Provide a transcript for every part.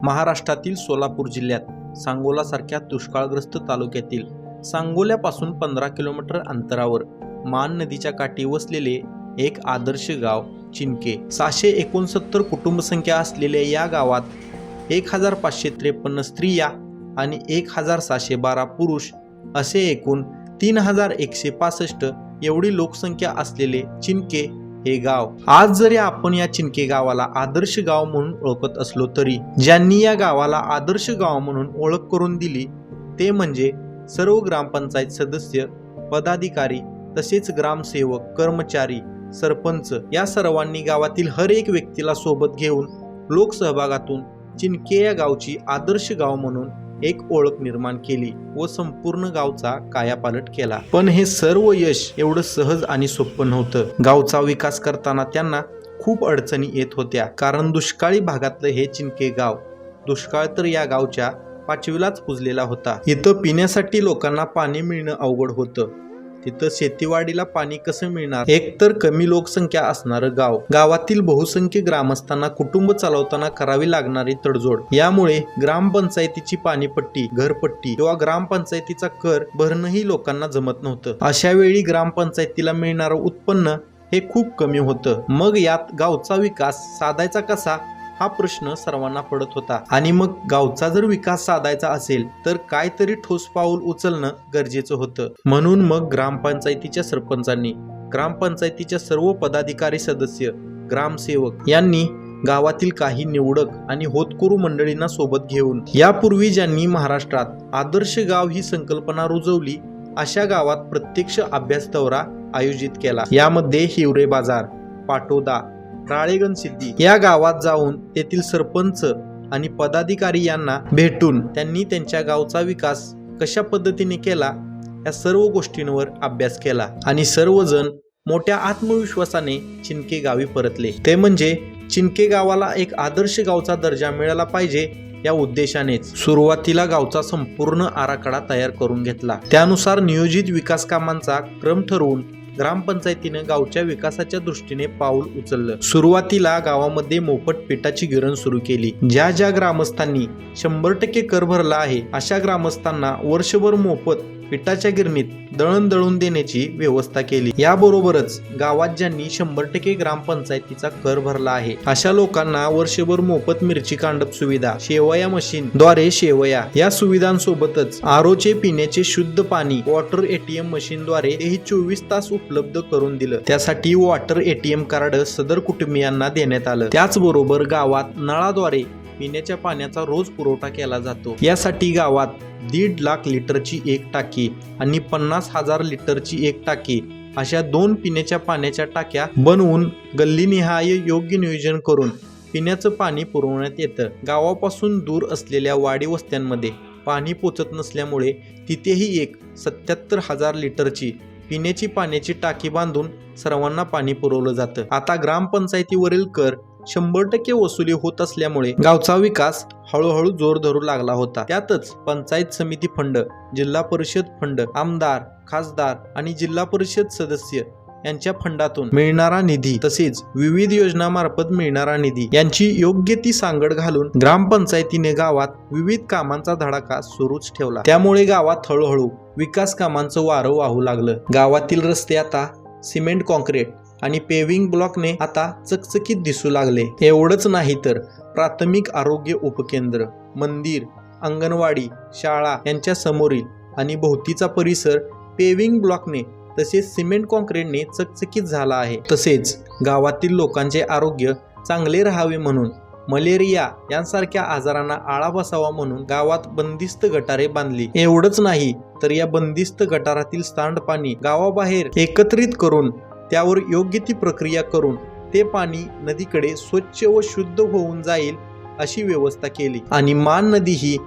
महाराष्ट्रातील सोलापूर जिल्ह्यात सांगोलासारख्या दुष्काळग्रस्त तालुक्यातील सांगोल्यापासून 15 किलोमीटर अंतरावर मान नदीच्या काठी वसलेले एक आदर्श गाव चिनके. 669 कुटुंबसंख्या असलेल्या या गावात 1553 स्त्रिया आणि 1612 पुरुष असे एकूण 3165 एवढी लोकसंख्या असलेले चिनके हे गाव. आज जरी आपण या चिनके गावाला आदर्श गाव म्हणून ओळखत असलो तरी ज्यांनी या गावाला आदर्श गाव म्हणून ओळख करून दिली ते म्हणजे सर्व ग्रामपंचायत सदस्य, पदाधिकारी तसेच ग्रामसेवक, कर्मचारी, सरपंच या सर्वांनी गावातील हर एक व्यक्तीला सोबत घेऊन लोकसहभागातून चिनके या गावची आदर्श गाव म्हणून एक ओळख निर्माण केली व संपूर्ण गावचा कायापालट केला. पण हे सर्व यश एवढं सहज आणि सोपं नव्हतं. गावचा विकास करताना त्यांना खूप अडचणी येत होत्या, कारण दुष्काळी भागातलं हे चिनके गाव दुष्काळ तर या गावच्या 5वीलाच पुजलेला होता. इथं पिण्यासाठी लोकांना पाणी मिळणं अवघड होतं. तिथं शेतीवाडीला पाणी कसं मिळणार? एकतर कमी लोकसंख्या असणारं गाव, गावातील बहुसंख्य ग्रामस्थांना कुटुंब चालवताना करावी लागणारी तडजोड, यामुळे ग्रामपंचायतीची पाणीपट्टी, घरपट्टी किंवा ग्रामपंचायतीचा कर भरणंही लोकांना जमत नव्हतं. अशा वेळी ग्रामपंचायतीला मिळणारं उत्पन्न हे खूप कमी होतं. मग यात गावचा विकास साधायचा कसा हा प्रश्न सर्वांना पडत होता. आणि मग गावचा जर विकास साधायचा असेल तर काहीतरी ठोस पाऊल उचलणं गरजेचं होतं. म्हणून मग ग्रामपंचायतीच्या सरपंचांनी, ग्रामपंचायतीच्या सर्व पदाधिकारी, सदस्य, ग्रामसेवक यांनी गावातील काही निवडक आणि होतकरू मंडळींना सोबत घेऊन यापूर्वी ज्यांनी महाराष्ट्रात आदर्श गाव ही संकल्पना रुजवली अशा गावात प्रत्यक्ष अभ्यास दौरा आयोजित केला. यामध्ये हिवरे बाजार, पाटोदा, राळेगणसिद्धी या गावात जाऊन तेथील सरपंच आणि पदाधिकारी यांना भेटून त्यांनी त्यांच्या गावचा विकास कशा पद्धतीने केला या सर्व गोष्टींवर अभ्यास केला आणि सर्वजण मोठ्या आत्मविश्वासाने चिनके गावी परतले. ते म्हणजे चिनके गावाला एक आदर्श गावचा दर्जा मिळाला पाहिजे या उद्देशानेच सुरुवातीला गावचा संपूर्ण आराखडा तयार करून घेतला. त्यानुसार नियोजित विकास कामांचा क्रम ठरवून ग्रामपंचायतीने गावच्या विकासाच्या दृष्टीने पाऊल उचललं. सुरुवातीला गावामध्ये मोफत पिठाची गिरण सुरू केली. ज्या ज्या ग्रामस्थांनी 100% कर भरला आहे अशा ग्रामस्थांना वर्षभर मोफत पिठाच्या गिरणीत दळण दळून देण्याची व्यवस्था केली. याबरोबरच गावात ज्यांनी 100% ग्रामपंचायतीचा कर भरला आहे अशा लोकांना वर्षभर मोफत मिरची कांडप सुविधा, शेवया मशीन द्वारे शेवया या सुविधांसोबतच आरोचे पिण्याचे शुद्ध पाणी वॉटर ATM मशीन द्वारे तेही 24 तास उपलब्ध करून दिलं. त्यासाठी वॉटर ATM कार्ड सदर कुटुंबियांना देण्यात आलं. त्याचबरोबर गावात नळाद्वारे पिण्याच्या पाण्याचा रोज पुरवठा केला जातो. यासाठी गावात 1.5 लाख लिटरची एक टाकी आणि 50,000 लिटरची एक टाकी अशा 2 पिण्याच्या पाण्याच्या टाक्या बनवून गल्लीनिहाय योग्य नियोजन करून पिण्याचं पाणी पुरवण्यात येतं. गावापासून दूर असलेल्या वाडी वस्त्यांमध्ये पाणी पोचत नसल्यामुळे तिथेही एक 77,000 लिटरची पिण्याची पाण्याची टाकी बांधून सर्वांना पाणी पुरवलं जातं. आता ग्रामपंचायतीवरील कर 100% वसुली होत असल्यामुळे गावचा विकास हळूहळू जोर धरू लागला होता. त्यातच पंचायत समिती फंड, जिल्हा परिषद फंड, आमदार, खासदार आणि जिल्हा परिषद सदस्य यांच्या फंडातून मिळणारा निधी तसेच विविध योजनांमार्फत मिळणारा निधी यांची योग्य ती सांगड घालून ग्रामपंचायतीने गावात विविध कामांचा धडाका सुरूच ठेवला. त्यामुळे गावात हळूहळू विकास कामांचं वारं वाहू लागलं. गावातील रस्ते आता सिमेंट कॉन्क्रीट आणि पेव्हिंग ब्लॉकने आता चकचकीत दिसू लागले. एवढंच नाही तर प्राथमिक आरोग्य उपकेंद्र, मंदिर, अंगणवाडी, शाळा यांच्या समोरील आणि भोवतीचा परिसर पेव्हिंग ब्लॉकने तसेच सिमेंट कॉन्क्रीटने चकचकीत झाला आहे. तसेच गावातील लोकांचे आरोग्य चांगले राहावे म्हणून मलेरिया यांसारख्या आजारांना आळा बसावा म्हणून गावात बंदिस्त गटारे बांधली. एवढंच नाही तर या बंदिस्त गटारातील सांडपाणी गावाबाहेर एकत्रित करून त्यावर योग्य ती प्रक्रिया करून ते पाणी नदीकडे स्वच्छ व शुद्ध होऊन जाईल अशी व्यवस्था केली आणि मान नदी ही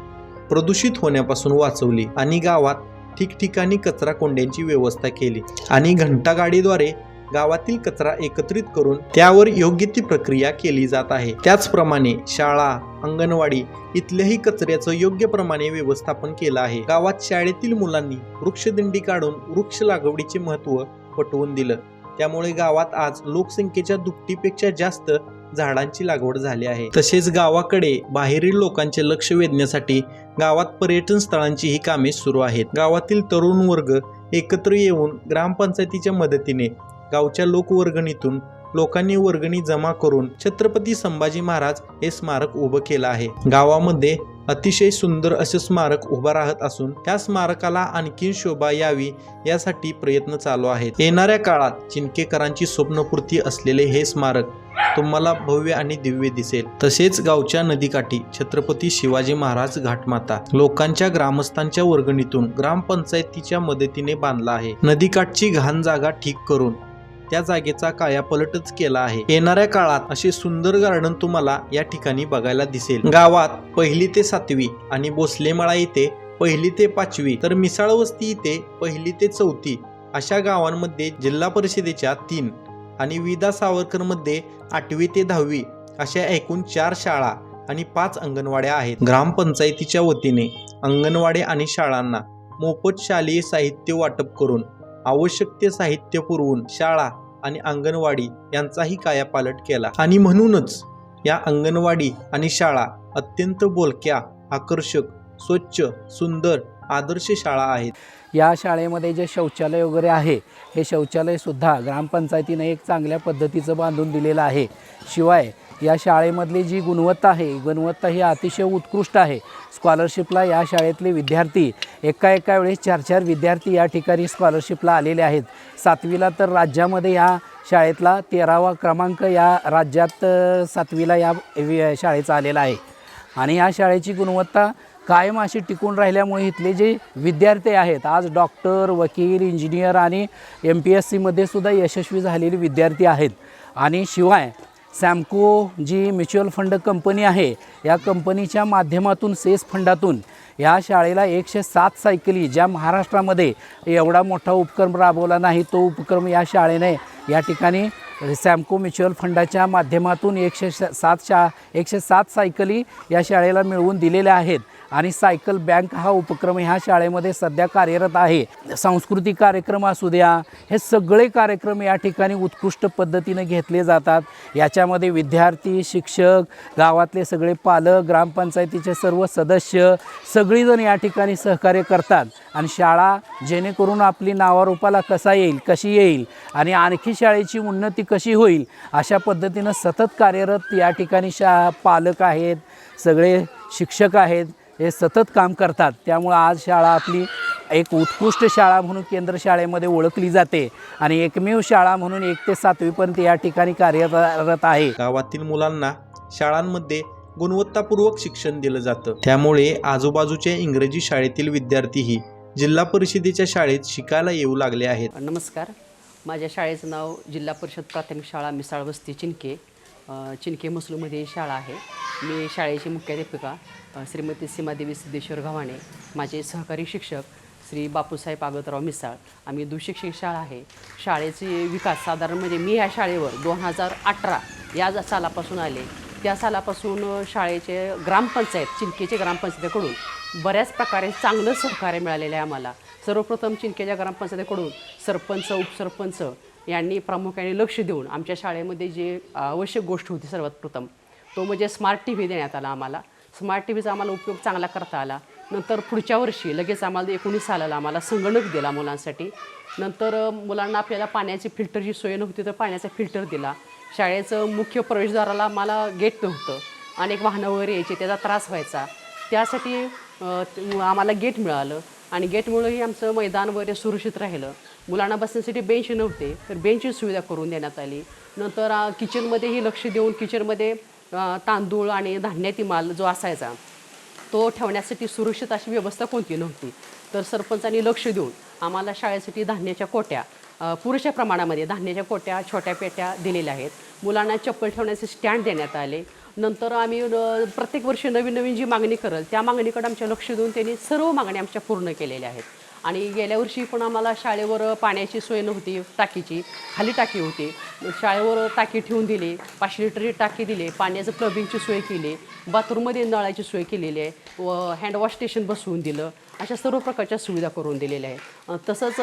प्रदूषित होण्यापासून वाचवली आणि गावात ठिकठिकाणी कचरा कोंड्यांची व्यवस्था केली आणि घंटागाडीद्वारे गावातील कचरा एकत्रित करून त्यावर योग्य ती प्रक्रिया केली जात आहे. त्याचप्रमाणे शाळा, अंगणवाडी इथल्याही कचऱ्याचं योग्य प्रमाणे व्यवस्थापन केलं आहे. गावात शाळेतील मुलांनी वृक्षदिंडी काढून वृक्ष लागवडीचे महत्त्व पटवून दिलं. त्यामुळे गावात आज लोकसंख्येच्या दुपटीपेक्षा जास्त झाडांची लागवड झाली आहे। तसेच गावाकडे बाहेरील लोकांचे लक्ष वेधण्यासाठी गावात पर्यटन स्थळांची ही कामे सुरू आहेत। गावातील तरुण वर्ग एकत्र येऊन ग्रामपंचायतीच्या मदतीने गावच्या लोकवर्गणीतून लोकांनी वर्गणी जमा करून छत्रपती संभाजी महाराज हे स्मारक उभं केलं आहे। गावामध्ये अतिशय सुंदर असे स्मारक उभं राहत असून त्या स्मारकाला आणखी शोभा यावी यासाठी प्रयत्न चालू आहेत। येणाऱ्या काळात चिंकेकरांची स्वप्नपूर्ती असलेले हे स्मारक तुम्हाला भव्य आणि दिव्य दिसेल। तसेच गावच्या नदीकाठी छत्रपती शिवाजी महाराज घाटमाता लोकांच्या ग्रामस्थांच्या वर्गणीतून ग्रामपंचायतीच्या मदतीने बांधला आहे। नदीकाठची घाण जागा ठीक करून त्या जागेचा कायापलटच केला आहे। येणाऱ्या काळात असे सुंदर गार्डन तुम्हाला या ठिकाणी बघायला दिसेल। गावात 1ली ते 7वी आणि भोसलेमळा येथे 1ली ते 5वी तर मिसाळवस्ती येथे 1ली ते 4थी अशा गावांमध्ये जिल्हा परिषदेच्या 3 आणि विदा सावरकर मध्ये 8वी ते 10वी अशा एकूण 4 शाळा आणि 5 अंगणवाड्या आहेत। ग्रामपंचायतीच्या वतीने अंगणवाडी आणि शाळांना मोफत शालेय साहित्य वाटप करून आवश्यक ते साहित्य पुरवून शाळा आणि अंगणवाडी यांचाही कायापालट केला आणि म्हणूनच या अंगणवाडी आणि शाळा अत्यंत बोलक्या, आकर्षक, स्वच्छ, सुंदर, आदर्श शाळा आहेत। या शाळेमध्ये जे शौचालय वगैरे आहे हे शौचालय सुद्धा ग्रामपंचायतीने एक चांगल्या पद्धतीचं बांधून दिलेलं आहे। शिवाय या शाळेमधली जी गुणवत्ता आहे गुणवत्ता ही अतिशय उत्कृष्ट आहे। स्कॉलरशिपला या शाळेतले विद्यार्थी एका वेळेस 4 विद्यार्थी या ठिकाणी स्कॉलरशिपला आलेले आहेत। 7वीला तर राज्यामध्ये या शाळेतला 13वा क्रमांक या राज्यात 7वीला या शाळेचा आलेला आहे आणि या शाळेची गुणवत्ता कायम अशी टिकून राहिल्यामुळे इथले जे विद्यार्थी आहेत आज डॉक्टर, वकील, इंजिनियर आणि MPSC मध्ये सुद्धा यशस्वी झालेले विद्यार्थी आहेत। आणि शिवाय सॅमको जी म्युच्युअल फंड कंपनी आहे या कंपनीच्या माध्यमातून सेस फंडातून या शाळेला 107 सायकली, ज्या महाराष्ट्रामध्ये एवढा मोठा उपक्रम राबवला नाही तो उपक्रम या शाळेने या ठिकाणी सॅमको म्युच्युअल फंडाच्या माध्यमातून 107 सायकली या शाळेला मिळवून दिलेल्या आहेत। आणि सायकल बँक हा उपक्रम ह्या शाळेमध्ये सध्या कार्यरत आहे। सांस्कृतिक कार्यक्रम असू द्या, हे सगळे कार्यक्रम या ठिकाणी उत्कृष्ट पद्धतीने घेतले जातात। याच्यामध्ये विद्यार्थी, शिक्षक, गावातले सगळे पालक, ग्रामपंचायतीचे सर्व सदस्य सगळीजण या ठिकाणी सहकार्य करतात आणि शाळा जेणेकरून आपली नावारूपाला कशी येईल आणि आणखी शाळेची उन्नती कशी होईल अशा पद्धतीनं सतत कार्यरत या ठिकाणी पालक आहेत, सगळे शिक्षक आहेत, हे सतत काम करतात। त्यामुळे आज शाळा आपली एक उत्कृष्ट शाळा म्हणून केंद्र शाळेमध्ये ओळखली जाते आणि एकमेव शाळा म्हणून 1 ते 7वी पर्यंत या ठिकाणी कार्यरत आहे। गावातील मुलांना शाळांमध्ये गुणवत्तापूर्वक शिक्षण दिलं जातं, त्यामुळे आजूबाजूच्या इंग्रजी शाळेतील विद्यार्थीही जिल्हा परिषदेच्या शाळेत शिकायला येऊ लागले आहेत। नमस्कार, माझ्या शाळेचं नाव जिल्हा परिषद प्राथमिक शाळा मिसाळवस्ती चिंके मसलूमध्ये शाळा आहे। मी शाळेची मुख्याध्यापिका श्रीमती सीमादेवी सिद्धेश्वर गव्हाणे, माझे सहकारी शिक्षक श्री बापूसाहेब आगतराव मिसाळ, आम्ही दुशिक्षित शाळा आहे। शाळेचे विकास साधारण म्हणजे मी या शाळेवर 2018 या सालापासून आले। त्या सालापासून शाळेचे चिंकेचे ग्रामपंचायतीकडून बऱ्याच प्रकारे चांगलं सहकार्य मिळालेलं आहे आम्हाला। सर्वप्रथम चिंकेच्या ग्रामपंचायतीकडून सरपंच, उपसरपंच यांनी प्रामुख्याने लक्ष देऊन आमच्या शाळेमध्ये जे आवश्यक गोष्ट होती सर्वात प्रथम तो म्हणजे स्मार्ट TV देण्यात आला आम्हाला। स्मार्ट TVचा आम्हाला उपयोग चांगला करता आला। नंतर पुढच्या वर्षी लगेच आम्हाला 19 सालाला आम्हाला संगणक दिला मुलांसाठी। नंतर मुलांना आपल्याला पाण्याची फिल्टरची सोय नव्हती तर पाण्याचा फिल्टर दिला। शाळेचं मुख्य प्रवेशद्वाराला आम्हाला गेट नव्हतं, अनेक वाहनं वगैरे यायची, त्याचा त्रास व्हायचा, त्यासाठी आम्हाला गेट मिळालं आणि गेटमुळेही आमचं मैदान वगैरे सुरक्षित राहिलं। मुलांना बसण्यासाठी बेंच नव्हते तर बेंचची सुविधा करून देण्यात आली। नंतर किचनमध्येही लक्ष देऊन किचनमध्ये तांदूळ आणि धान्याची माल जो असायचा तो ठेवण्यासाठी सुरक्षित अशी व्यवस्था कोणती नव्हती, तर सरपंचांनी लक्ष देऊन आम्हाला शाळेसाठी धान्याच्या कोट्या पुरेशा प्रमाणामध्ये धान्याच्या कोट्या, छोट्या पेट्या दिलेल्या आहेत। मुलांना चप्पल ठेवण्याचे स्टँड देण्यात आले। नंतर आम्ही प्रत्येक वर्षी नवीन जी मागणी करेल त्या मागणीकडे आमच्या लक्ष देऊन त्यांनी सर्व मागण्या आमच्या पूर्ण केलेल्या आहेत आणि गेल्या वर्षी पण आम्हाला शाळेवर पाण्याची सोय नव्हती, टाकीची खाली टाकी होती. शाळेवर टाकी ठेवून दिली, 500 लिटरची टाकी दिली, पाण्याचं प्लबिंगची सोय केली, बाथरूममध्ये नळाची सोय केलेली आहे व हँडवॉश स्टेशन बसवून दिलं. अशा सर्व प्रकारच्या सुविधा करून दिलेल्या आहेत. तसंच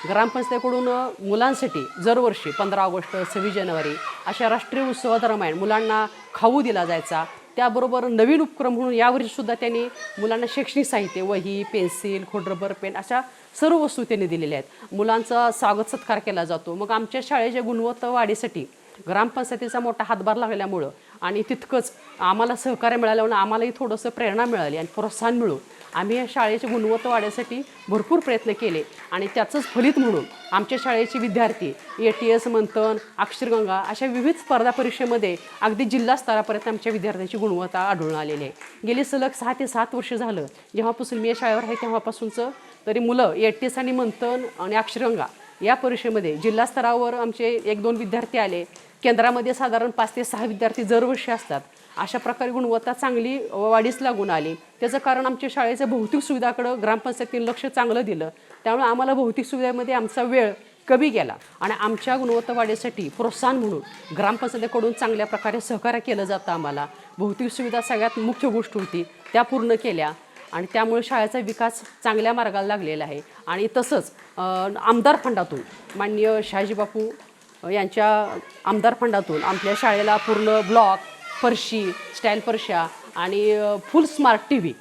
ग्रामपंचायतीकडून मुलांसाठी दरवर्षी 15 ऑगस्ट 26 जानेवारी अशा राष्ट्रीय उत्सवादरम्यान मुलांना खाऊ दिला जायचा. त्याबरोबर नवीन उपक्रम म्हणून यावर्षीसुद्धा त्यांनी मुलांना शैक्षणिक साहित्य, वही, पेन्सिल, खोडरबर, पेन अशा सर्व वस्तू त्यांनी दिलेल्या आहेत. मुलांचा स्वागत सत्कार केला जातो. मग आमच्या शाळेच्या गुणवत्ता वाढीसाठी ग्रामपंचायतीचा मोठा हातभार लागल्यामुळं आणि तितकंच आम्हाला सहकार्य मिळाल्यामुळे आम्हालाही थोडंसं प्रेरणा मिळाली आणि प्रोत्साहन मिळून आम्ही या शाळेची गुणवत्ता वाढण्यासाठी भरपूर प्रयत्न केले आणि त्याचंच फलित म्हणून आमच्या शाळेचे विद्यार्थी ATS, मंथन, अक्षरगंगा अशा विविध स्पर्धा परीक्षेमध्ये अगदी जिल्हा स्तरापर्यंत आमच्या विद्यार्थ्यांची गुणवत्ता आढळून आलेली आहे. गेली सलग 6 ते 7 वर्ष झालं जेव्हापासून मी या शाळेवर आहे तेव्हापासूनचं तरी मुलं ATS आणि मंथन आणि अक्षरगंगा या परीक्षेमध्ये जिल्हा स्तरावर आमचे 1-2 विद्यार्थी आले. केंद्रामध्ये साधारण 5 ते 6 विद्यार्थी दरवर्षी असतात. अशा प्रकारे गुणवत्ता चांगली वाढीस लागून आली. त्याचं कारण आमच्या शाळेच्या भौतिक सुविधाकडं ग्रामपंचायतीने लक्ष चांगलं दिलं. त्यामुळे आम्हाला भौतिक सुविधामध्ये आमचा वेळ कमी गेला आणि आमच्या गुणवत्ता वाढीसाठी प्रोत्साहन म्हणून ग्रामपंचायतीकडून चांगल्या प्रकारे सहकार्य केलं जातं. आम्हाला भौतिक सुविधा सगळ्यात मुख्य गोष्ट होती, त्या पूर्ण केल्या आणि त्यामुळे शाळेचा विकास चांगल्या मार्गाला लागलेला आहे. आणि तसंच आमदार फंडातून माननीय शहाजीबापू यांच्या आमदार फंडातून आपल्या शाळेला पूर्ण ब्लॉक, फरशी, स्टाईल फरशा आणि फुल स्मार्ट TV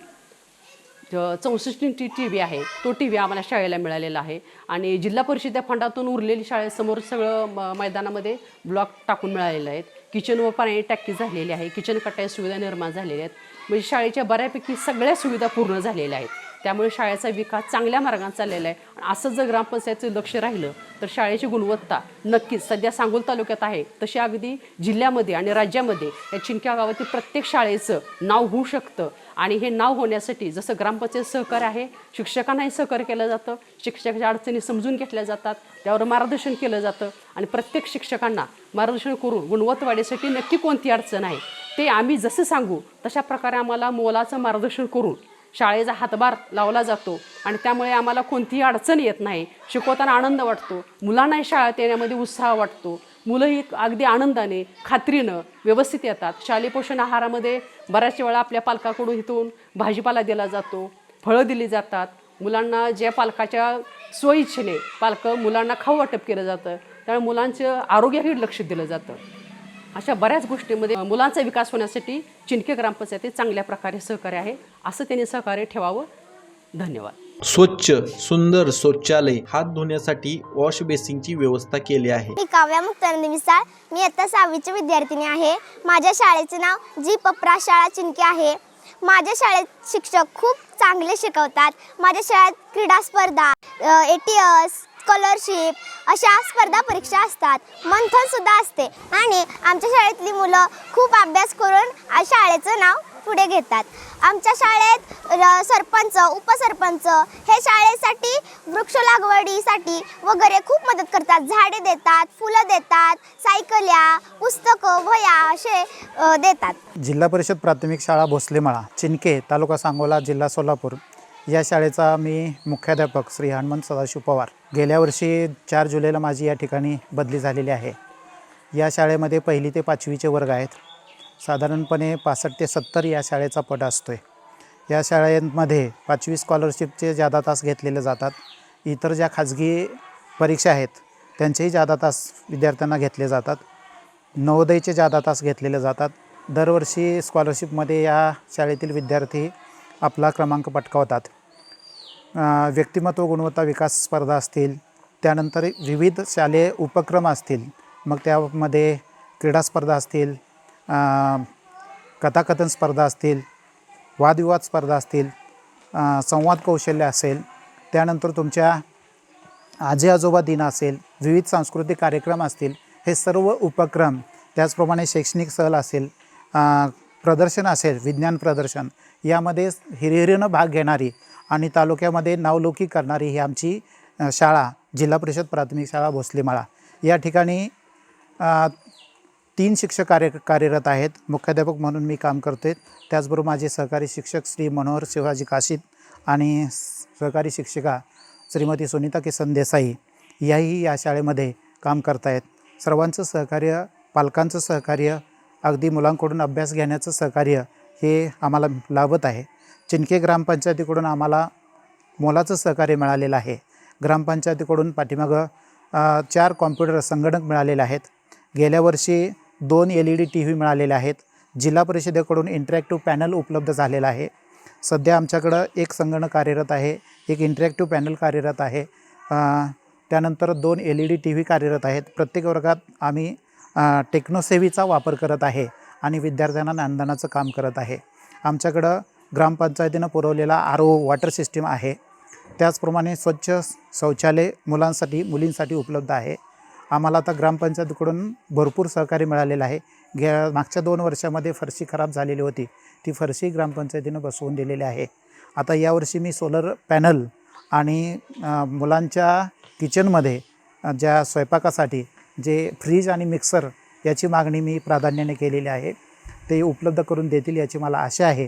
64 इंची TV आहे, तो TV आम्हाला शाळेला मिळालेला आहे. आणि जिल्हा परिषद फंडातून उरलेली शाळेसमोर सगळं मैदानामध्ये ब्लॉक टाकून मिळालेले आहेत. किचन व पाणी टाकी झालेली आहे, किचन कट्टा सुविधा निर्माण झालेल्या आहेत. म्हणजे शाळेच्या बऱ्यापैकी सगळ्या सुविधा पूर्ण झालेल्या आहेत. त्यामुळे शाळेचा विकास चांगल्या मार्गाने चाललेला आहे. असं जर ग्रामपंचायतीचं लक्ष राहिलं तर शाळेची गुणवत्ता नक्कीच सध्या सांगोल तालुक्यात आहे तशी अगदी जिल्ह्यामध्ये आणि राज्यामध्ये या चिंक्या गावातील प्रत्येक शाळेचं नाव होऊ शकतं. आणि हे नाव होण्यासाठी जसं ग्रामपंचायत सहकार्य आहे, शिक्षकांनाही सहकार्य केलं जातं, शिक्षकाच्या अडचणी समजून घेतल्या जातात, त्यावर मार्गदर्शन केलं जातं आणि प्रत्येक शिक्षकांना मार्गदर्शन करून गुणवत्ता वाढीसाठी नक्की कोणती अडचण आहे ते आम्ही जसं सांगू तशा प्रकारे आम्हाला मोलाचं मार्गदर्शन करून शाळेचा हातभार लावला जातो आणि त्यामुळे आम्हाला कोणतीही अडचण येत नाही. शिकवताना आनंद वाटतो, मुलांनाही शाळेत येण्यामध्ये उत्साह वाटतो, मुलंही अगदी आनंदाने खात्रीनं व्यवस्थित येतात. शालेय पोषण आहारामध्ये बऱ्याच वेळा आपल्या पालकाकडून इथून भाजीपाला दिला जातो, फळं दिली जातात. मुलांना ज्या पालकाच्या स्वइच्छेने मुलांना खाऊ वाटप केलं जातं त्यामुळे मुलांचं आरोग्याकडे लक्ष दिलं जातं. अशा बऱ्याच गोष्टींमध्ये मुलांचा विकास होण्यासाठी चिंके ग्रामपंचायती चांगल्या प्रकारे सहकार्य आहे, असं त्यांनी सहकार्य ठेवावं. धन्यवाद. स्वच्छ सुंदर शौचालय, हात धुण्यासाठी वॉश बेसिनची व्यवस्था केली आहे. मी काव्या मुक्तानंद मिसाळ, मी इयत्ता 6वीची विद्यार्थिनी आहे. माझ्या शाळेचे नाव जी पप्रा शाळा चिंके आहे. माझ्या शाळेत शिक्षक खूप चांगले शिकवतात. माझ्या शाळेत क्रीडा स्पर्धा, ATS, स्कॉलरशिप अशा स्पर्धा परीक्षा असतात, मंथन सुद्धा असते आणि आमच्या शाळेतली मुलं खूप अभ्यास करून शाळेचं नाव पुढे घेतात. आमच्या शाळेत सरपंच, उपसरपंच हे शाळेसाठी वृक्ष लागवडीसाठी वगैरे खूप मदत करतात. झाडे देतात, फुलं देतात, सायकल्या, पुस्तकं, वह्या असे देतात. जिल्हा परिषद प्राथमिक शाळा भोसलेमाळा चिंके, तालुका सांगोला, जिल्हा सोलापूर या शाळेचा मी मुख्याध्यापक श्री हनुमंत सदाशिव पवार. गेल्या वर्षी 4 जुलैला माझी या ठिकाणी बदली झालेली आहे. या शाळेमध्ये 1ली ते 5वीचे वर्ग आहेत. साधारणपणे 65 ते 70 या शाळेचा पट असतो आहे. या शाळेमध्ये 5वी स्कॉलरशिपचे जादा तास घेतलेले जातात. इतर ज्या खाजगी परीक्षा आहेत त्यांचेही जादा तास विद्यार्थ्यांना घेतले जातात. नवोदयचे जादा तास घेतलेले जातात. दरवर्षी स्कॉलरशिपमध्ये या शाळेतील विद्यार्थी आपला क्रमांक पटकावतात. व्यक्तिमत्व गुणवत्ता विकास स्पर्धा असतील, त्यानंतर विविध शालेय उपक्रम असतील, मग त्यामध्ये क्रीडा स्पर्धा असतील, कथाकथन स्पर्धा असतील, वादविवाद स्पर्धा असतील, संवाद कौशल्य असेल, त्यानंतर तुमच्या आजी आजोबा दिन असेल, विविध सांस्कृतिक कार्यक्रम असतील, हे सर्व उपक्रम, त्याचप्रमाणे शैक्षणिक सहल असेल, प्रदर्शन असेल, विज्ञान प्रदर्शन, यामध्ये हिरिरीनं भाग घेणारी आणि तालुक्यामध्ये नावलौकिक करणारी ही आमची शाळा जिल्हा परिषद प्राथमिक शाळा भोसलेमाळा. या ठिकाणी 3 शिक्षक कार्यरत आहेत. मुख्याध्यापक म्हणून मी काम करते. त्याचबरोबर माझे सहकारी शिक्षक श्री मनोहर शिवाजी काशीद आणि सहकारी शिक्षिका श्रीमती सुनीता किसन देसाई याही या शाळेमध्ये काम करत आहेत. सर्वांचं सहकार्य, पालकांचं सहकार्य, अगदी मुलांकडून अभ्यास घेण्याचं सहकार्य हे आम्हाला लाभत आहे. चिनके ग्रामपंचायतीकडून आम्हाला मोलाचं सहकार्य मिळालेलं आहे. ग्रामपंचायतीकडून पाठीमागं 4 कॉम्प्युटर संगणक मिळालेले आहेत. गेल्या वर्षी 2 LED TV मिळालेले आहेत. जिल्हा परिषदेकडून इंटरॅक्टिव्ह पॅनल उपलब्ध झालेला आहे. सध्या आमच्याकडं 1 संगणक कार्यरत आहे, 1 इंटरॅक्टिव्ह पॅनल कार्यरत आहे. त्यानंतर 2 LED TV कार्यरत आहेत. प्रत्येक वर्गात आम्ही टेक्नोसेव्हीचा वापर करत आहे आणि विद्यार्थ्यांना ज्ञानदानाचं काम करत आहे. आमच्याकडं ग्रामपंचायतीनं पुरवलेला RO वॉटर सिस्टीम आहे. त्याचप्रमाणे स्वच्छ शौचालय मुलांसाठी मुलींसाठी उपलब्ध आहे. आम्हाला आता ग्रामपंचायतीकडून भरपूर सहकार्य मिळालेलं आहे. मागच्या 2 वर्षामध्ये फरशी खराब झालेली होती, ती फरशी ग्रामपंचायतीनं बसवून दिलेली आहे. आता यावर्षी मी सोलर पॅनल आणि मुलांच्या किचनमध्ये ज्या स्वयंपाकासाठी जे फ्रीज आणि मिक्सर याची मागणी मी प्राधान्याने केलेली आहे. ते उपलब्ध करून देतील याची मला आशा आहे.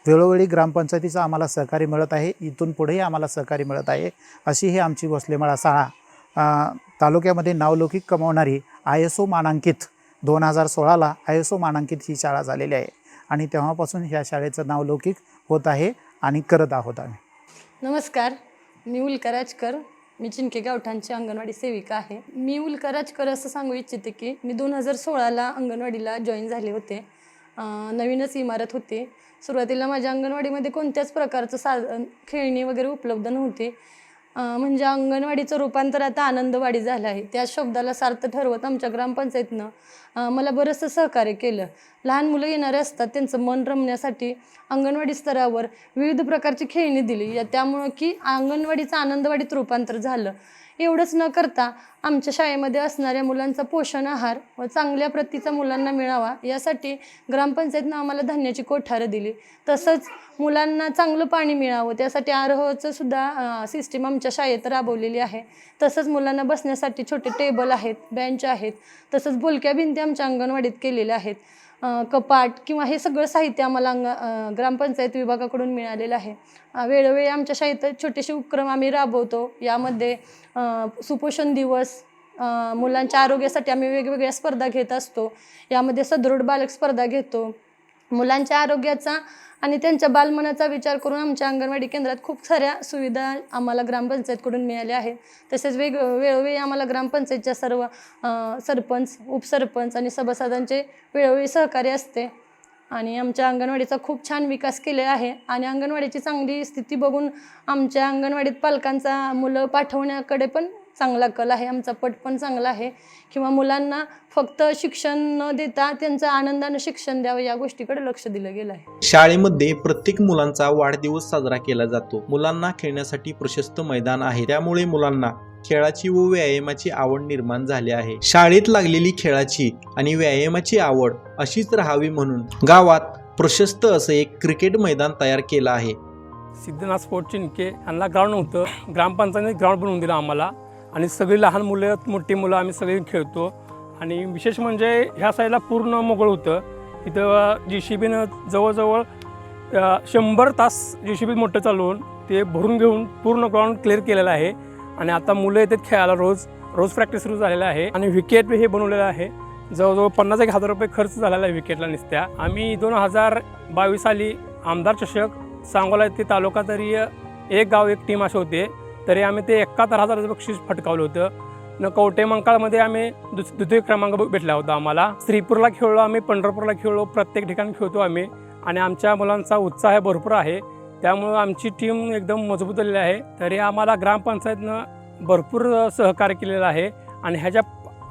वेळोवेळी ग्रामपंचायतीचं आम्हाला सहकार्य मिळत आहे. इथून पुढेही आम्हाला सहकार्य मिळत आहे. अशी ही आमची भोसलेमाळा शाळा तालुक्यामध्ये नावलौकिक कमावणारी ISO मानांकित 2016ला ISO मानांकित ही शाळा झालेली आहे आणि तेव्हापासून ह्या शाळेचं नावलौकिक होत आहे आणि करत आहोत आम्ही. नमस्कार, मी उल्का राजकर. मी चिनके गावठाणची अंगणवाडी सेविका आहे. मी उल्का राजकर असं सांगू इच्छिते की मी 2016ला अंगणवाडीला जॉईन झाले होते. नवीनच इमारत होती. सुरुवातीला माझ्या अंगणवाडीमध्ये कोणत्याच प्रकारचं साधन खेळणी वगैरे उपलब्ध नव्हती. म्हणजे अंगणवाडीचं रूपांतर आता आनंदवाडी झालं आहे. त्या शब्दाला सार्थ ठरवत आमच्या ग्रामपंचायतीनं मला बरंचसं सहकार्य केलं. लहान मुलं येणारे असतात, त्यांचं मन रमण्यासाठी अंगणवाडी स्तरावर विविध प्रकारची खेळणी दिली. त्यामुळं की अंगणवाडीचं आनंदवाडीत रूपांतर झालं. एवढंच न करता आमच्या शाळेमध्ये असणाऱ्या मुलांचा पोषण आहार व चांगल्या प्रतीचा मुलांना मिळावा यासाठी ग्रामपंचायतीनं आम्हाला धान्याची कोठारं दिली. तसंच मुलांना चांगलं पाणी मिळावं त्यासाठी ROचं सुद्धा सिस्टीम आमच्या शाळेत राबवलेली आहे. तसंच मुलांना बसण्यासाठी छोटे टेबल आहेत, बेंच आहेत. तसंच बोलक्या भिंती आमच्या अंगणवाडीत केलेल्या आहेत. कपाट किंवा हे सगळं साहित्य आम्हाला ग्रामपंचायत विभागाकडून मिळालेलं आहे. वेळोवेळी आमच्या शाळेत छोटेसे उपक्रम आम्ही राबवतो. यामध्ये सुपोषण दिवस, मुलांच्या आरोग्यासाठी आम्ही वेगवेगळ्या स्पर्धा घेत असतो. यामध्ये सदृढ बालक स्पर्धा घेतो. मुलांच्या आरोग्याचा आणि त्यांच्या बालमनाचा विचार करून आमच्या अंगणवाडी केंद्रात खूप साऱ्या सुविधा आम्हाला ग्रामपंचायतकडून मिळाल्या आहेत. तसेच वेळोवेळी आम्हाला ग्रामपंचायतच्या सर्व सरपंच, उपसरपंच आणि सभासदांचे वेळोवेळी सहकार्य असते आणि आमच्या अंगणवाडीचा खूप छान विकास केलेला आहे. आणि अंगणवाडीची चांगली स्थिती बघून आमच्या अंगणवाडीत पालकांचा मुलं पाठवण्याकडे पण चांगला कल आहे. आमचा पट पण चांगला आहे किंवा मुलांना फक्त शिक्षण न देता त्यांचं आनंदानं शिक्षण द्यावं या गोष्टीकडे लक्ष दिलं गेलं आहे. शाळेमध्ये प्रत्येक मुलांचा वाढदिवस साजरा केला जातो. मुलांना खेळण्यासाठी प्रशस्त मैदान आहे, त्यामुळे मुलांना खेळाची व व्यायामाची आवड निर्माण झाली आहे. शाळेत लागलेली खेळाची आणि व्यायामाची आवड अशीच राहावी म्हणून गावात प्रशस्त असं एक क्रिकेट मैदान तयार केलं आहे. सिद्धनाथ स्पोर्ट चिनके यांना ग्राउंड नव्हतं. ग्रामपंचायतीने ग्राउंड बनवून दिलं आम्हाला आणि सगळी लहान मुलं, मोठी मुलं आम्ही सगळे खेळतो. आणि विशेष म्हणजे ह्या साईडला पूर्ण मोकळं होतं. इथं JCBनं जवळजवळ 100 तास JCB मोठं चालवून ते भरून घेऊन पूर्ण ग्राउंड क्लिअर केलेलं आहे. आणि आता मुलं येतात खेळायला. रोज प्रॅक्टिस सुरू झालेला आहे. आणि विकेट हे बनवलेलं आहे. जवळजवळ 50,000 रुपये खर्च झालेला आहे विकेटला नुसत्या. आम्ही 2022 साली आमदार चषक सांगोला ते तालुकास्तरीय एक गाव एक टीम असे होते, तरी आम्ही ते 71,000 बक्षीस फटकावलं होतं. न कवटे मंकाळमध्ये आम्ही द्वितीय क्रमांक भेटला होता आम्हाला. श्रीपूरला खेळलो आम्ही, पंढरपूरला खेळलो, प्रत्येक ठिकाणी खेळतो आम्ही. आणि आमच्या मुलांचा उत्साह भरपूर आहे, त्यामुळं आमची टीम एकदम मजबूत झालेली आहे. तरी आम्हाला ग्रामपंचायतनं भरपूर सहकार्य केलेलं आहे. आणि ह्याच्या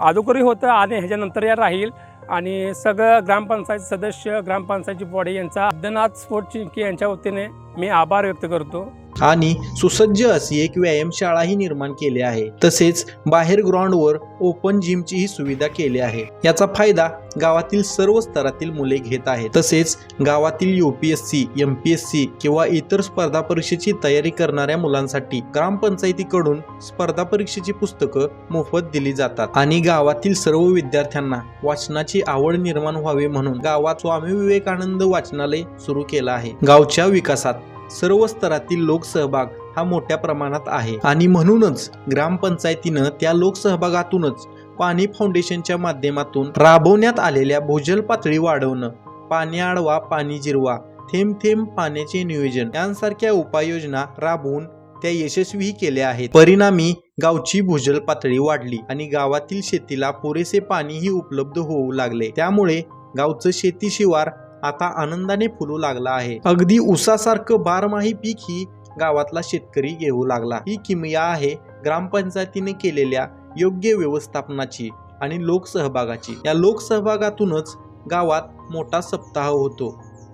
अगोदरही होतं आणि ह्याच्यानंतर या राहील. आणि सगळं ग्रामपंचायत सदस्य, ग्रामपंचायतची बॉडी यांचा सिद्धनाथ स्पोर्ट चिनके यांच्या वतीने मी आभार व्यक्त करतो. आणि सुसज्ज अशी एक व्यायामशाळाही निर्माण केली आहे. तसेच बाहेर ग्राउंडवर ओपन जिमचीही सुविधा केली आहे. याचा फायदा गावातील सर्व स्तरातील मुले घेत आहेत. तसेच गावातील UPSC, MPSC किंवा इतर स्पर्धा परीक्षेची तयारी करणाऱ्या मुलांसाठी ग्रामपंचायतीकडून स्पर्धा परीक्षेची पुस्तकं मोफत दिली जातात. आणि गावातील सर्व विद्यार्थ्यांना वाचनाची आवड निर्माण व्हावी म्हणून गावात स्वामी विवेकानंद वाचनालय सुरू केलं आहे. गावच्या विकासात सर्व स्तरातील लोकसहभाग हा मोठ्या प्रमाणात आहे आणि म्हणूनच ग्रामपंचायतीनं त्या लोकसहभागातूनच पाणी फाउंडेशनच्या माध्यमातून राबवण्यात आलेल्या भूजल पातळी वाढवणं, पाणी अडवा पाणी जिरवा, थेंब थेंब पाण्याचे नियोजन यांसारख्या उपाययोजना राबवून त्या यशस्वीही केल्या आहेत. परिणामी गावची भूजल पातळी वाढली आणि गावातील शेतीला पुरेसे पाणीही उपलब्ध होऊ लागले. त्यामुळे गावचं शेती शिवार आता आनंदाने फुलू लागला आहे. अगदी ऊसासारखं बारमाही पीक ही गावातला शेतकरी घेऊ लागला. ही किमया आहे ग्रामपंचायतीने केलेल्या योग्य व्यवस्थापनाची आणि लोकसहभागाची. या लोकसहभागातूनच गावात मोठा सप्ताह होतो.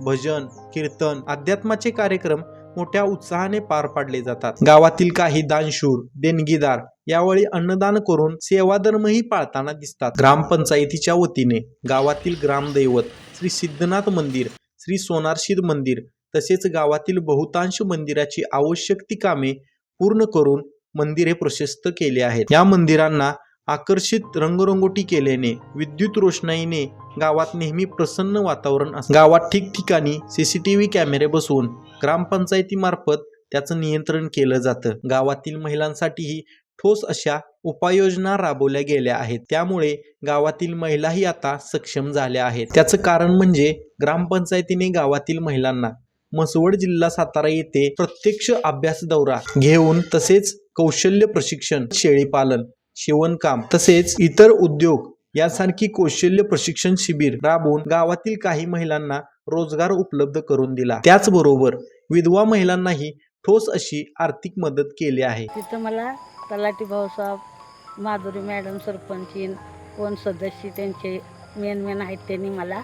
भजन, कीर्तन, अध्यात्माचे कार्यक्रम मोठ्या उत्साहाने पार पाडले जातात. गावातील काही दानशूर, देणगीदार यावेळी अन्नदान करून सेवाधर्मही पाळताना दिसतात. ग्रामपंचायतीच्या वतीने गावातील ग्रामदैवत श्री सिद्धनाथ मंदिर, श्री सोनारशीद मंदिर तसेच गावातील बहुतांश मंदिराची आवश्यक ती कामे पूर्ण करून मंदिरे प्रशस्त केली आहेत. या मंदिरांना आकर्षित रंगरंगोटी केल्याने, विद्युत रोषणाईने गावात नेहमी प्रसन्न वातावरण असते. गावात ठिकठिकाणी CCTV कॅमेरे बसवून ग्रामपंचायतीमार्फत त्याचं नियंत्रण केलं जातं. गावातील महिलांसाठीही ठोस अशा उपाययोजना राबवल्या गेल्या आहेत. त्यामुळे गावातील महिलाही आता सक्षम झाल्या आहेत. त्याचं कारण म्हणजे ग्रामपंचायतीने गावातील महिलांना म्हसवड जिल्हा सातारा येथे प्रत्यक्ष अभ्यास दौरा घेऊन तसेच कौशल्य प्रशिक्षण, शेळीपालन, शिवणकाम तसेच इतर उद्योग यासारखी कौशल्य प्रशिक्षण शिबिर राबवून गावातील काही महिलांना रोजगार उपलब्ध करून दिला. त्याचबरोबर विधवा महिलांनाही ठोस अशी आर्थिक मदत केली आहे. तिथं मला तलाठी भाऊसाहेब, माधुरी मॅडम, सरपंचीन, कोण सदस्य त्यांचे मेन आहेत, त्यांनी मला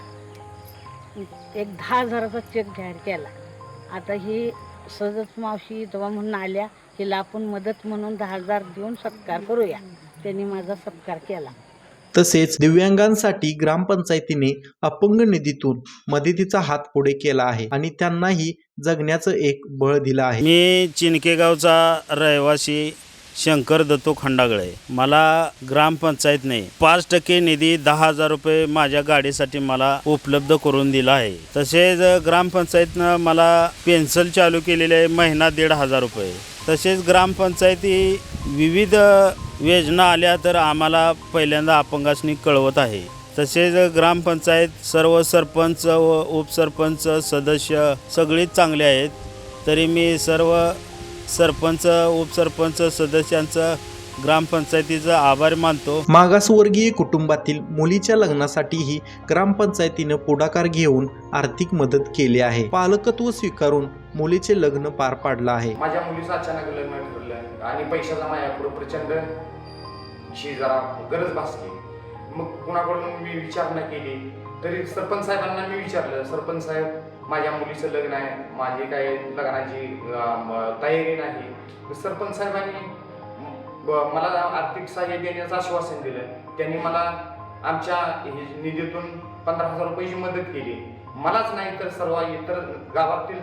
एक 10,000चा चेक जाहीर केला. आता ही सदस्य मावशी तेव्हा म्हणून आल्या, हिला आपण मदत म्हणून 10,000 देऊन सत्कार करूया. त्यांनी माझा सत्कार केला. तसेच दिव्यांगांसाठी ग्रामपंचायतीने अपंग निधीतून मदतीचा हात पुढे केला आहे आणि त्यांनाही जगण्याचं एक बळ दिलं आहे. मी चिनके गावचा रहिवासी शंकर दत्तो खंडागळे. मला ग्रामपंचायतने 5% निधी 10,000 रुपये माझ्या गाडीसाठी मला उपलब्ध करून दिला आहे. तसेच ग्रामपंचायतनं मला पेन्शन चालू केलेली आहे, महिना 1,500 रुपये. तसेच ग्रामपंचायती विविध योजना आल्या तर आम्हाला पहिल्यांदा अपंगासनी कळवत आहे. तसेच ग्रामपंचायत सर्व सरपंच व उपसरपंच सदस्य सगळेच चांगले आहेत. तरी मी सर्व सरपंच उपसरपंच सदस्यांचं ग्रामपंचायतीचा आभार मानतो. मागासवर्गीय कुटुंबातील मुलीच्या लग्नासाठीही ग्रामपंचायतीनं पुढाकार घेऊन आर्थिक मदत केली आहे. पालकत्व स्वीकारून मुलीचे लग्न पार पाडलं आहे. माझ्या मुलीचं अचानक लग्न ठरलं आणि पैशाचा माझ्याकडे प्रचंड जरा गरज भासली. मग कुणाकडून मी विचारणा केली तरी सरपंच साहेबांना मी विचारलं, सरपंच साहेब माझ्या मुलीचं लग्न आहे, माझी काय लग्नाची तयारी नाही. सरपंच साहेबांनी मला आर्थिक सहाय्य देण्याचं आश्वासन दिलं. त्यांनी मला आमच्या निधीतून 15,000 रुपयाची मदत केली. मलाच नाही तर सर्व इतर गावातील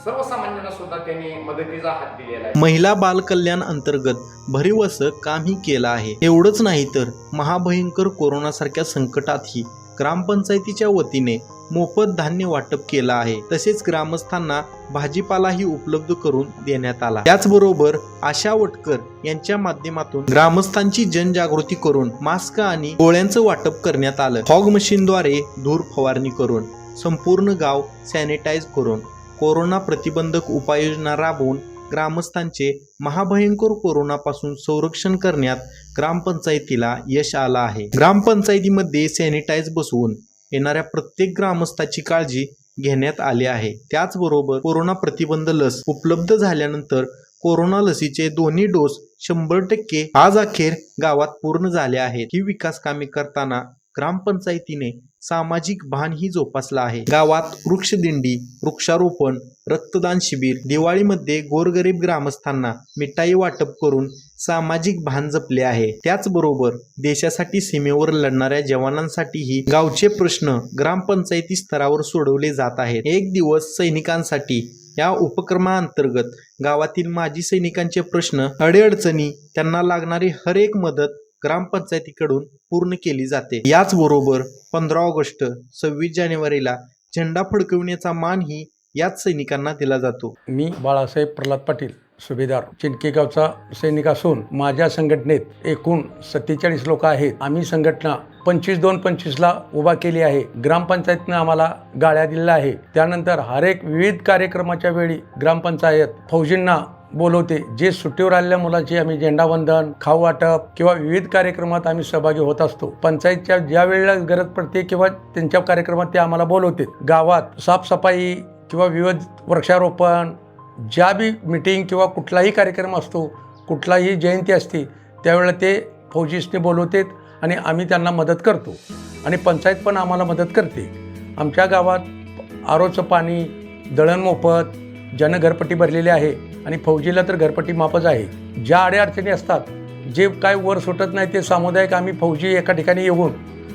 सर्वसामान्यांना सुद्धा त्यांनी मदतीचा हात दिलेला आहे. महिला बाल कल्याण अंतर्गत भरीव असं कामही केलं आहे. एवढंच नाही तर महाभयंकर कोरोनासारख्या संकटातही ग्रामपंचायतीच्या वतीने मोफत धान्य वाटप केलं आहे. तसेच ग्रामस्थांना भाजीपालाही उपलब्ध करून देण्यात आला. त्याचबरोबर आशा वटकर यांच्या माध्यमातून ग्रामस्थांची जनजागृती करून मास्क आणि गोळ्यांचं वाटप करण्यात आलं. फॉग मशीनद्वारे धूर फवारणी करून संपूर्ण गाव सॅनिटाईज करून कोरोना प्रतिबंधक उपाययोजना राबवून ग्रामस्थांचे महाभयंकर कोरोनापासून संरक्षण करण्यात ग्रामपंचायतीला यश आलं आहे. ग्रामपंचायतीमध्ये सॅनिटाईज बसवून येणाऱ्या प्रत्येक ग्रामस्थाची काळजी घेण्यात आली आहे. त्याचबरोबर कोरोना प्रतिबंध लस उपलब्ध झाल्यानंतर कोरोना लसीचे दोन्ही डोस 100% आज अखेर गावात पूर्ण झाले आहेत. ही विकास कामे करताना ग्रामपंचायतीने सामाजिक भानही जोपासला आहे. गावात वृक्षदिंडी, वृक्षारोपण, रक्तदान शिबिर, दिवाळीमध्ये गोरगरीब ग्रामस्थांना मिठाई वाटप करून सामाजिक भान जपले आहे. त्याचबरोबर देशासाठी सीमेवर लढणाऱ्या जवानांसाठीही गावचे प्रश्न ग्रामपंचायती स्तरावर सोडवले जात आहेत. एक दिवस सैनिकांसाठी या उपक्रमाअंतर्गत गावातील माजी सैनिकांचे प्रश्न, अडीअडचणी, त्यांना लागणारी हर एक मदत ग्रामपंचायतीकडून पूर्ण केली जाते. याचबरोबर 15 ऑगस्ट 26 जानेवारीला झेंडा फडकविण्याचा मानही याच सैनिकांना दिला जातो. मी बाळासाहेब प्रल्हाद पाटील, सुभेदार, चिनके गावचा सैनिक असून माझ्या संघटनेत एकूण 47 लोक आहेत. आम्ही संघटना 25/2/25ला उभा केली आहे. ग्रामपंचायतनं आम्हाला गाळ्या दिलेल्या आहे. त्यानंतर हर एक विविध कार्यक्रमाच्या वेळी ग्रामपंचायत फौजींना बोलवते. जे सुट्टीवर आलेल्या मुलांची आम्ही झेंडावंदन, खाऊ वाटप किंवा विविध कार्यक्रमात आम्ही सहभागी होत असतो. पंचायतच्या ज्या वेळेला गरज पडते किंवा त्यांच्या कार्यक्रमात ते आम्हाला बोलवते. गावात साफसफाई किंवा विविध वृक्षारोपण, ज्या बी मीटिंग किंवा कुठलाही कार्यक्रम असतो, कुठलाही जयंती असते, त्यावेळेला ते फौजीसने बोलवतात आणि आम्ही त्यांना मदत करतो आणि पंचायत पण आम्हाला मदत करते. आमच्या गावात आरोचं पाणी, दळण मोफत, जनघरपट्टी भरलेली आहे आणि फौजीला तर घरपट्टी माफच आहे. ज्या अडीअडचणी असतात, जे काय वर सुटत नाही, ते सामुदायिक आम्ही फौजी एका ठिकाणी येऊन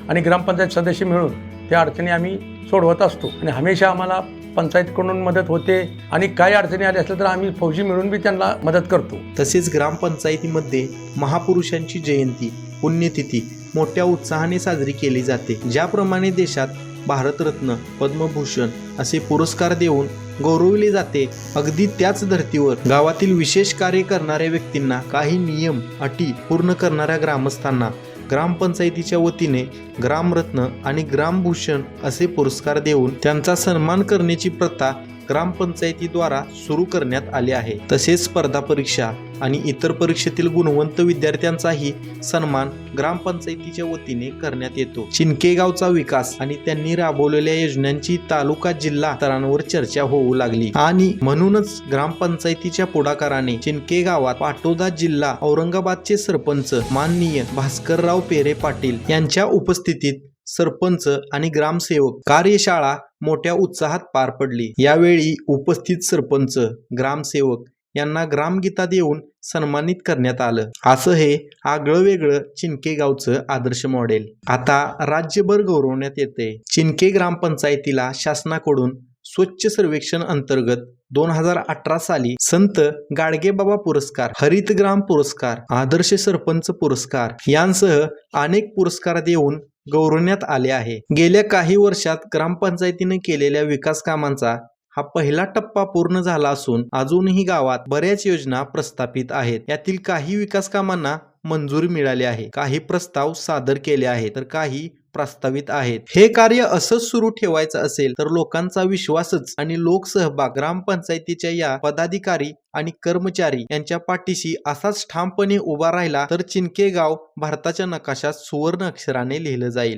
आणि ग्रामपंचायत सदस्य मिळून त्या अडचणी आम्ही सोडवत असतो आणि हमेशा आम्हाला पंचायतकडून मदत होते आणि काही अडचणी आल्या असल्या तर आम्ही फौजी मिळून बी त्यांना मदत करतो. तसेच ग्रामपंचायतीमध्ये महापुरुषांची जयंती, पुण्यतिथी मोठ्या उत्साहाने साजरी केली जाते. ज्याप्रमाणे देशात भारतरत्न, पद्मभूषण असे पुरस्कार देऊन गौरवले जाते, अगदी त्याच धर्तीवर गावातील विशेष कार्य करणाऱ्या व्यक्तींना, काही नियम अटी पूर्ण करणाऱ्या ग्रामस्थांना ग्रामपंचायतीच्या वतीने ग्रामरत्न आणि ग्रामभूषण असे पुरस्कार देऊन त्यांचा सन्मान करण्याची प्रथा ग्रामपंचायतीद्वारा सुरू करण्यात आली आहे. तसेच स्पर्धा परीक्षा आणि इतर परीक्षेतील गुणवंत विद्यार्थ्यांचाही सन्मान ग्रामपंचायतीच्या वतीने करण्यात येतो. चिनके गावचा विकास आणि त्यांनी राबवलेल्या योजनांची तालुका जिल्हा स्तरांवर चर्चा होऊ लागली आणि म्हणूनच ग्रामपंचायतीच्या पुढाकाराने चिनके गावात पाटोदा जिल्हा औरंगाबादचे सरपंच माननीय भास्करराव पेरे पाटील यांच्या उपस्थितीत सरपंच आणि ग्रामसेवक कार्यशाळा मोठ्या उत्साहात पार पडली. यावेळी उपस्थित सरपंच, ग्रामसेवक यांना ग्रामगीता देऊन सन्मानित करण्यात आलं. असं हे आगळं वेगळं चिनके गावचं आदर्श मॉडेल आता राज्यभर गौरवण्यात येते. चिनके ग्रामपंचायतीला शासनाकडून स्वच्छ सर्वेक्षण अंतर्गत 2018 साली संत गाडगेबाबा पुरस्कार, हरित ग्राम पुरस्कार, आदर्श सरपंच पुरस्कार यांसह अनेक पुरस्कार देऊन गौरवण्यात आले आहे. गेल्या काही वर्षात ग्रामपंचायतीने केलेल्या विकास कामांचा हा पहिला टप्पा पूर्ण झाला असून अजूनही गावात बऱ्याच योजना प्रस्थापित आहेत. यातील काही विकास कामांना मंजुरी मिळाली आहे, काही प्रस्ताव सादर केले आहेत, तर काही प्रस्तावित आहेत. हे कार्य असंच सुरू ठेवायचं असेल तर लोकांचा विश्वासच आणि लोकसहभाग ग्रामपंचायतीच्या या पदाधिकारी आणि कर्मचारी यांच्या पाठीशी असाच ठामपणे उभा राहिला तर चिनके गाव भारताच्या नकाशात सुवर्ण अक्षराने लिहिलं जाईल.